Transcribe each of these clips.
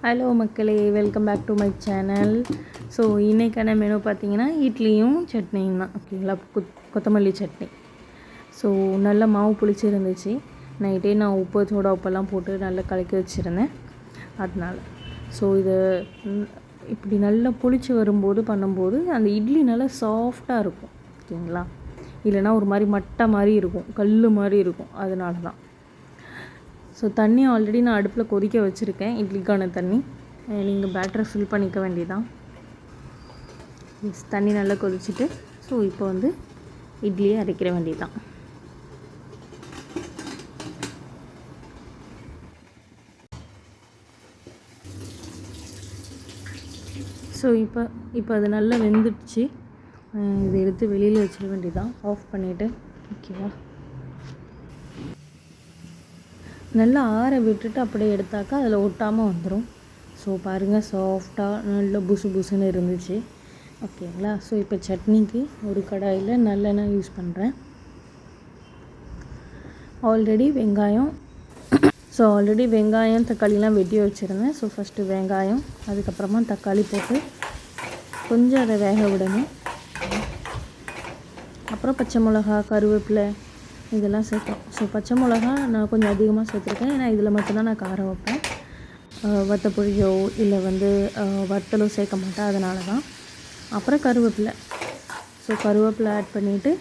Hello மக்களே, welcome back to my channel. So இன்றைக்கான menu பார்த்தீங்கன்னா இட்லியும் சட்னியும் தான். ஓகேங்களா, கொத்தமல்லி சட்னி. ஸோ நல்லா மாவு புளிச்சு இருந்துச்சு. நைட்டே நான் உப்பெல்லாம் போட்டு நல்லா கலக்கி வச்சுருந்தேன். அதனால் ஸோ இதை இப்படி நல்லா புளிச்சு வரும்போது பண்ணும்போது அந்த இட்லி நல்லா சாஃப்டாக இருக்கும். ஓகேங்களா, இல்லைனா ஒரு மாதிரி மட்டை மாதிரி இருக்கும், கல் மாதிரி இருக்கும். அதனால தான். ஸோ தண்ணி ஆல்ரெடி நான் அடுப்பில் கொதிக்க வச்சுருக்கேன், இட்லிக்கான தண்ணி. நீங்கள் பேட்டரை ஃபில் பண்ணிக்க வேண்டியதான். தண்ணி நல்லா கொதிச்சுட்டு ஸோ இப்போ வந்து இட்லியை அரைக்கிற வேண்டியதான். ஸோ இப்போ அது நல்லா வெந்துடுச்சு. இதை எடுத்து வெளியில் வச்சிட வேண்டியதான், ஆஃப் பண்ணிவிட்டு. ஓகேவா, நல்லா ஆற விட்டுட்டு அப்படியே எடுத்தாக்கா அதில் ஒட்டாமல் வந்துடும். ஸோ பாருங்கள், சாஃப்டாக நல்லா புசு புசுன்னு இருந்துச்சு. ஓகேங்களா, ஸோ இப்போ சட்னிக்கு ஒரு கடாயில் நல்லெண்ணெய் யூஸ் பண்ணுறேன். ஆல்ரெடி வெங்காயம் தக்காளிலாம் வெட்டி வச்சுருந்தேன். ஸோ ஃபஸ்ட்டு வெங்காயம், அதுக்கப்புறமா தக்காளி போட்டு கொஞ்சம் அதை வேக விடணும். அப்புறம் பச்சை மிளகா, கருவேப்பிலை இதெல்லாம் சேர்த்தோம். ஸோ பச்சை மிளகா நான் கொஞ்சம் அதிகமாக சேர்த்துருக்கேன், ஏன்னா இதில் மட்டும்தான் நான் காரம் வைப்பேன். வத்தப்பொழியோ இல்லை வத்தலோ சேர்க்க மாட்டேன், அதனால தான். அப்புறம் கருவேப்பிலை. ஸோ கருவேப்பிலை ஆட் பண்ணிவிட்டு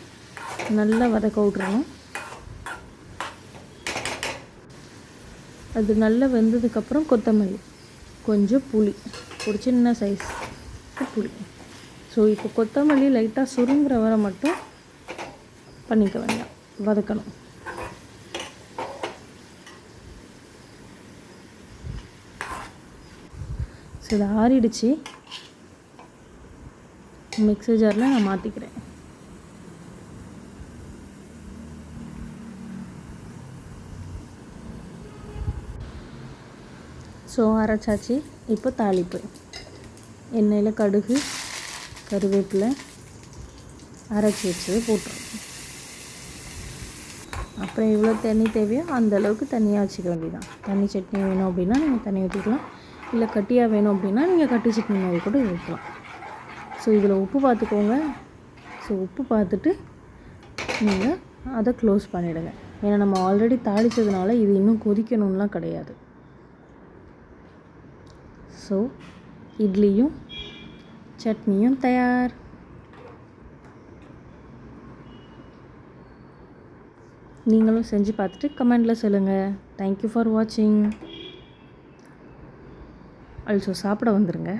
நல்லா வதக்க விட்றணும். அது நல்லா வெந்ததுக்கப்புறம் கொத்தமல்லி, கொஞ்சம் புளி, ஒரு சின்ன சைஸ் புளி. ஸோ இப்போ கொத்தமல்லி லைட்டாக சுருங்குற வரை மட்டும் பண்ணிக்க வேண்டாம், வதக்கணும். ஸோ இதை ஆறிடுச்சு. மிக்ஸி ஜாரில் நான் மாற்றிக்கிறேன். ஸோ அரைச்சாச்சு. இப்போ தாளிப்பு. எண்ணெயில் கடுகு, கருவேப்பிலை அரைச்சி வச்சது போட்டுரும். அப்புறம் எவ்வளோ தண்ணி தேவையோ அந்தளவுக்கு தண்ணியாக வச்சுக்க வேண்டியதான். தண்ணி சட்னி வேணும் அப்படின்னா நீங்கள் தண்ணி ஊற்றிக்கலாம், இல்லை கட்டியாக வேணும் அப்படின்னா நீங்கள் கட்டி சட்னி மாதிரி கூட வைக்கலாம். ஸோ இதில் உப்பு பார்த்துக்கோங்க. ஸோ உப்பு பார்த்துட்டு நீங்கள் அதை க்ளோஸ் பண்ணிவிடுங்க. ஏன்னா நம்ம ஆல்ரெடி தாளித்ததுனால இது இன்னும் கொதிக்கணும்லாம் கிடையாது. ஸோ இட்லியும் சட்னியும் தயார். நீங்களும் செஞ்சு பார்த்துட்டு கமெண்டில் சொல்லுங்கள். தேங்க்யூ ஃபார் வாட்சிங். ஆல்சோ சாப்பிட வந்துடுங்க.